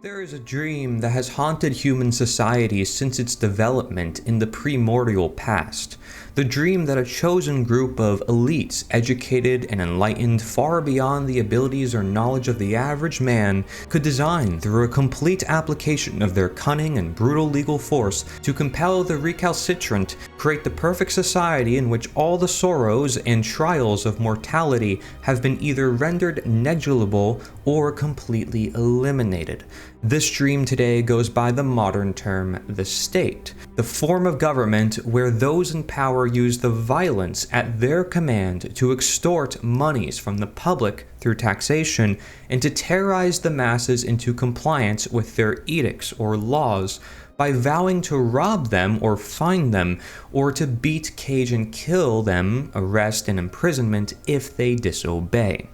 There is a dream that has haunted human society since its development in the primordial past. The dream that a chosen group of elites, educated and enlightened far beyond the abilities or knowledge of the average man, could design through a complete application of their cunning and brutal legal force to compel the recalcitrant, create the perfect society in which all the sorrows and trials of mortality have been either rendered negligible or completely eliminated. This dream today goes by the modern term, the state, the form of government where those in power use the violence at their command to extort monies from the public through taxation and to terrorize the masses into compliance with their edicts or laws by vowing to rob them or fine them, or to beat, cage, and kill them, arrest and imprisonment if they disobey.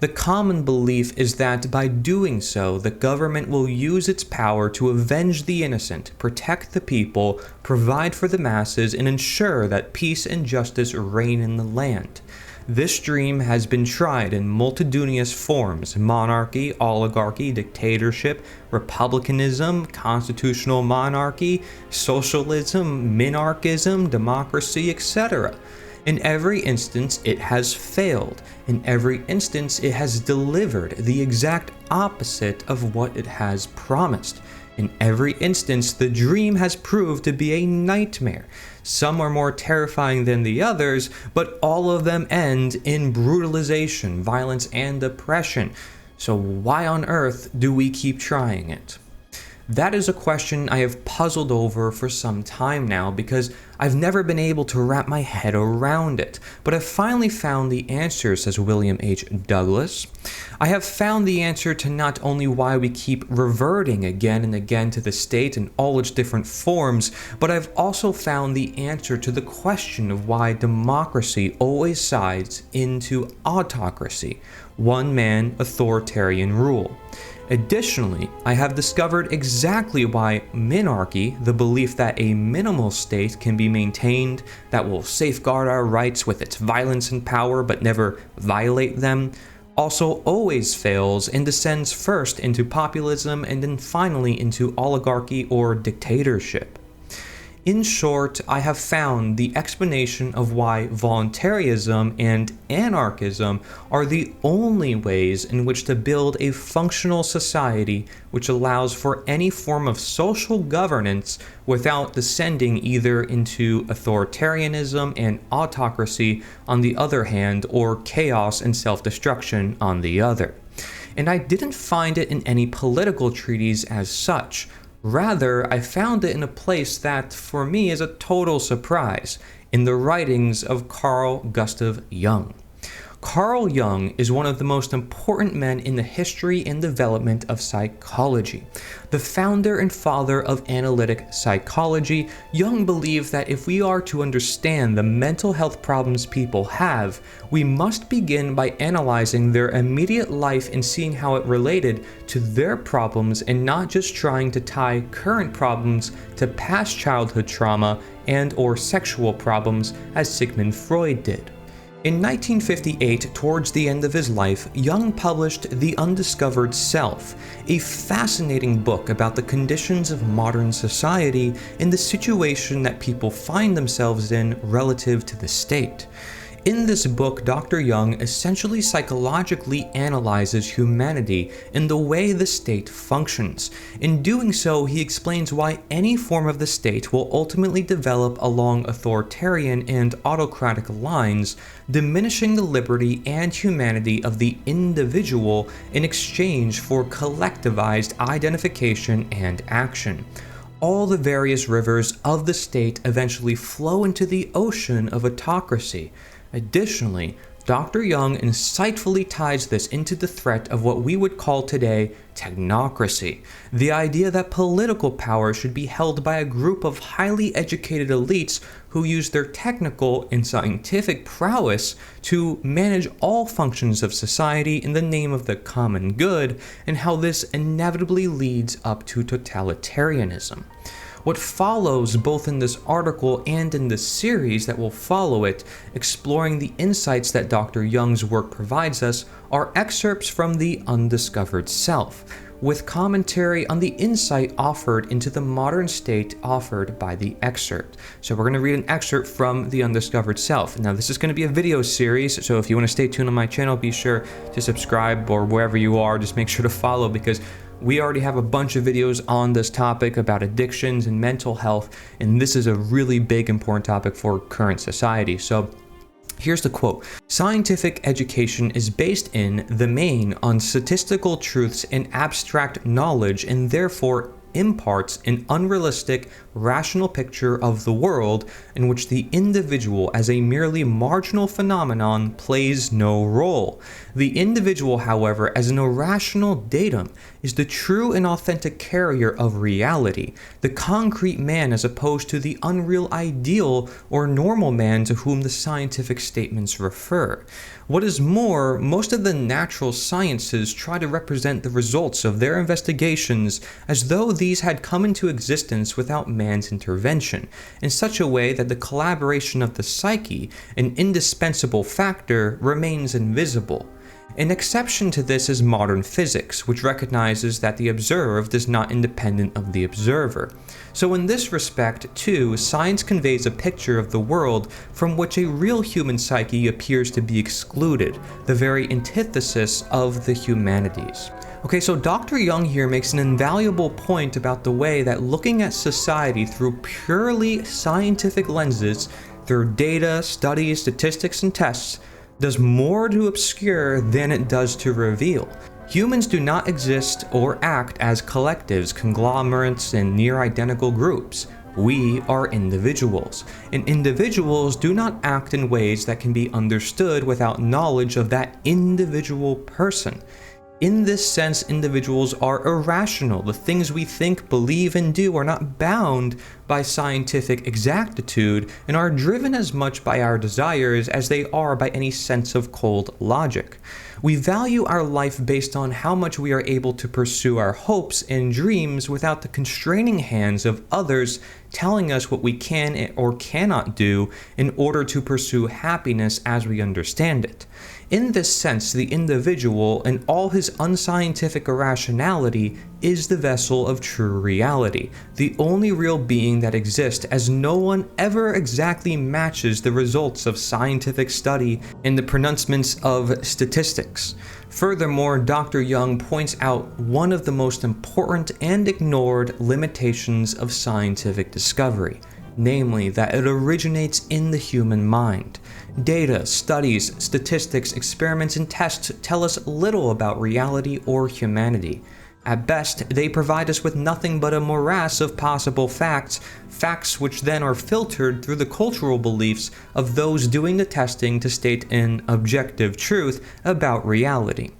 The common belief is that by doing so, the government will use its power to avenge the innocent, protect the people, provide for the masses, and ensure that peace and justice reign in the land. This dream has been tried in multitudinous forms: monarchy, oligarchy, dictatorship, republicanism, constitutional monarchy, socialism, minarchism, democracy, etc. In every instance, it has failed. In every instance, it has delivered the exact opposite of what it has promised. In every instance, the dream has proved to be a nightmare. Some are more terrifying than the others, but all of them end in brutalization, violence, and oppression. So why on earth do we keep trying it? That is a question I have puzzled over for some time now because I've never been able to wrap my head around it. But I've finally found the answer, says William H. Douglas. I have found the answer to not only why we keep reverting again and again to the state in all its different forms, but I've also found the answer to the question of why democracy always sides into autocracy, one man authoritarian rule. Additionally, I have discovered exactly why minarchy, the belief that a minimal state can be maintained that will safeguard our rights with its violence and power but never violate them, also always fails and descends first into populism and then finally into oligarchy or dictatorship. In short, I have found the explanation of why voluntarism and anarchism are the only ways in which to build a functional society which allows for any form of social governance without descending either into authoritarianism and autocracy on the other hand, or chaos and self-destruction on the other. And I didn't find it in any political treatise as such. Rather, I found it in a place that, for me, is a total surprise, in the writings of Carl Gustav Jung. Carl Jung is one of the most important men in the history and development of psychology. The founder and father of analytic psychology, Jung believed that if we are to understand the mental health problems people have, we must begin by analyzing their immediate life and seeing how it related to their problems and not just trying to tie current problems to past childhood trauma and/or sexual problems as Sigmund Freud did. In 1958, towards the end of his life, Jung published The Undiscovered Self, a fascinating book about the conditions of modern society and the situation that people find themselves in relative to the state. In this book, Dr. Jung essentially psychologically analyzes humanity and the way the state functions. In doing so, he explains why any form of the state will ultimately develop along authoritarian and autocratic lines, diminishing the liberty and humanity of the individual in exchange for collectivized identification and action. All the various rivers of the state eventually flow into the ocean of autocracy. Additionally, Dr. Jung insightfully ties this into the threat of what we would call today technocracy, the idea that political power should be held by a group of highly educated elites who use their technical and scientific prowess to manage all functions of society in the name of the common good, and how this inevitably leads up to totalitarianism. What follows both in this article and in the series that will follow it, exploring the insights that Dr. Jung's work provides us, are excerpts from The Undiscovered Self, with commentary on the insight offered into the modern state offered by the excerpt. So we're going to read an excerpt from The Undiscovered Self. Now this is going to be a video series, so if you want to stay tuned on my channel, be sure to subscribe, or wherever you are, just make sure to follow, because we already have a bunch of videos on this topic about addictions and mental health, and this is a really big, important topic for current society. So here's the quote. "Scientific education is based in the main on statistical truths and abstract knowledge, and therefore imparts an unrealistic, rational picture of the world in which the individual as a merely marginal phenomenon plays no role. The individual, however, as an irrational datum, is the true and authentic carrier of reality, the concrete man as opposed to the unreal ideal or normal man to whom the scientific statements refer. What is more, most of the natural sciences try to represent the results of their investigations as though these had come into existence without man's intervention, in such a way that the collaboration of the psyche, an indispensable factor, remains invisible. An exception to this is modern physics, which recognizes that the observed is not independent of the observer. So in this respect, too, science conveys a picture of the world from which a real human psyche appears to be excluded, the very antithesis of the humanities." Okay, so Dr. Young here makes an invaluable point about the way that looking at society through purely scientific lenses, through data, studies, statistics, and tests, does more to obscure than it does to reveal. Humans do not exist or act as collectives, conglomerates, and near-identical groups. We are individuals, and individuals do not act in ways that can be understood without knowledge of that individual person. In this sense, individuals are irrational. The things we think, believe, and do are not bound by scientific exactitude and are driven as much by our desires as they are by any sense of cold logic. We value our life based on how much we are able to pursue our hopes and dreams without the constraining hands of others telling us what we can or cannot do in order to pursue happiness as we understand it. In this sense, the individual, in all his unscientific irrationality, is the vessel of true reality, the only real being that exists, as no one ever exactly matches the results of scientific study and the pronouncements of statistics. Furthermore, Dr. Young points out one of the most important and ignored limitations of scientific discovery, namely that it originates in the human mind. Data, studies, statistics, experiments, and tests tell us little about reality or humanity. At best, they provide us with nothing but a morass of possible facts, facts which then are filtered through the cultural beliefs of those doing the testing to state an objective truth about reality.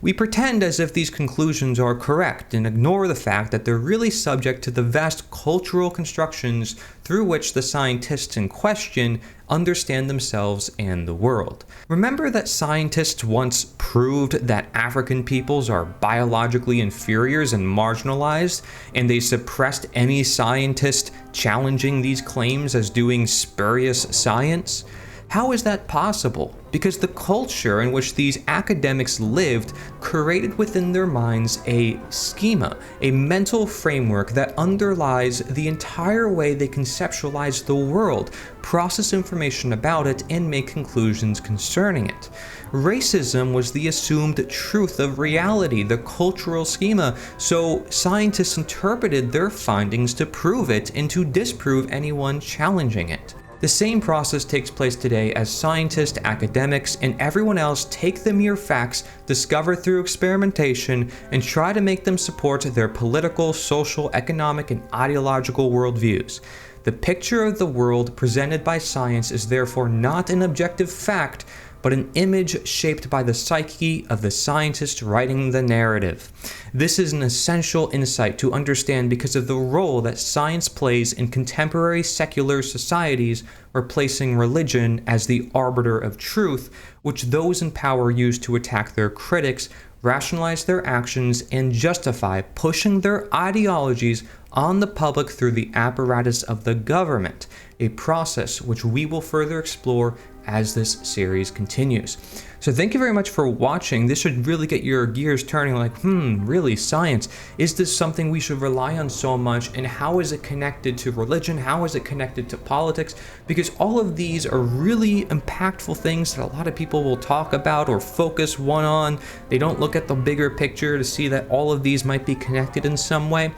We pretend as if these conclusions are correct and ignore the fact that they're really subject to the vast cultural constructions through which the scientists in question understand themselves and the world. Remember that scientists once proved that African peoples are biologically inferiors and marginalized, and they suppressed any scientist challenging these claims as doing spurious science? How is that possible? Because the culture in which these academics lived created within their minds a schema, a mental framework that underlies the entire way they conceptualize the world, process information about it, and make conclusions concerning it. Racism was the assumed truth of reality, the cultural schema, so scientists interpreted their findings to prove it and to disprove anyone challenging it. The same process takes place today as scientists, academics, and everyone else take the mere facts discovered through experimentation and try to make them support their political, social, economic, and ideological worldviews. The picture of the world presented by science is therefore not an objective fact, but an image shaped by the psyche of the scientist writing the narrative. This is an essential insight to understand because of the role that science plays in contemporary secular societies, replacing religion as the arbiter of truth, which those in power use to attack their critics, rationalize their actions, and justify pushing their ideologies on the public through the apparatus of the government, a process which we will further explore as this series continues. So thank you very much for watching. This should really get your gears turning, like, really, science? Is this something we should rely on so much? And how is it connected to religion? How is it connected to politics? Because all of these are really impactful things that a lot of people will talk about or focus one on. They don't look at the bigger picture to see that all of these might be connected in some way.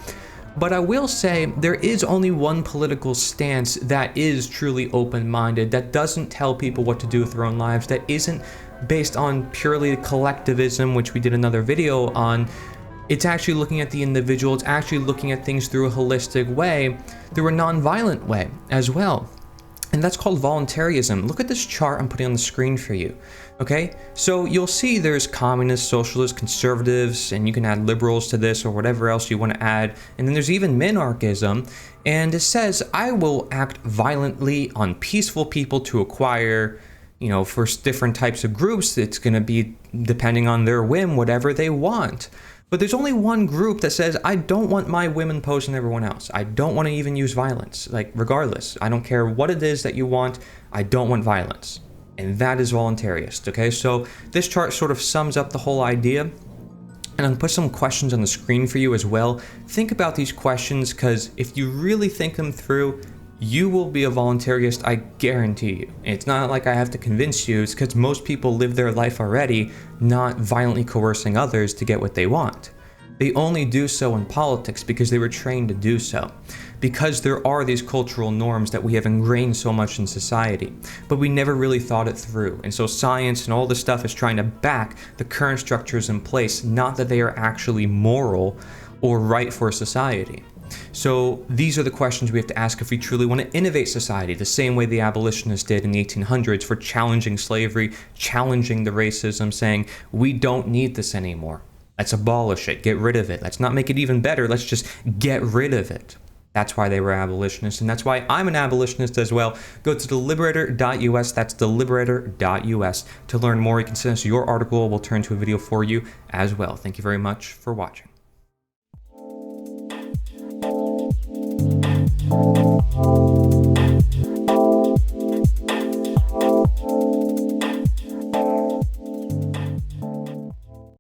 But I will say there is only one political stance that is truly open-minded, that doesn't tell people what to do with their own lives, that isn't based on purely collectivism, which we did another video on. It's actually looking at the individual, it's actually looking at things through a holistic way, through a non-violent way as well. And that's called voluntarism. Look at this chart I'm putting on the screen for you. Okay, so you'll see there's communists, socialists, conservatives, and you can add liberals to this or whatever else you want to add. And then there's even minarchism. And it says, I will act violently on peaceful people to acquire, for different types of groups, it's going to be depending on their whim, whatever they want. But there's only one group that says, I don't want my whim imposed on everyone else. I don't want to even use violence. Like, regardless, I don't care what it is that you want, I don't want violence. And that is voluntarist, okay? So this chart sort of sums up the whole idea. And I'm going to put some questions on the screen for you as well. Think about these questions, because if you really think them through, you will be a voluntarist, I guarantee you. It's not like I have to convince you, it's because most people live their life already, not violently coercing others to get what they want. They only do so in politics because they were trained to do so. Because there are these cultural norms that we have ingrained so much in society, but we never really thought it through. And so science and all this stuff is trying to back the current structures in place, not that they are actually moral or right for society. So these are the questions we have to ask if we truly want to innovate society, the same way the abolitionists did in the 1800s for challenging slavery, challenging the racism, saying, we don't need this anymore. Let's abolish it, get rid of it. Let's not make it even better, let's just get rid of it. That's why they were abolitionists, and that's why I'm an abolitionist as well. Go to deliberator.us, that's deliberator.us. To learn more, you can send us your article, we'll turn to a video for you as well. Thank you very much for watching.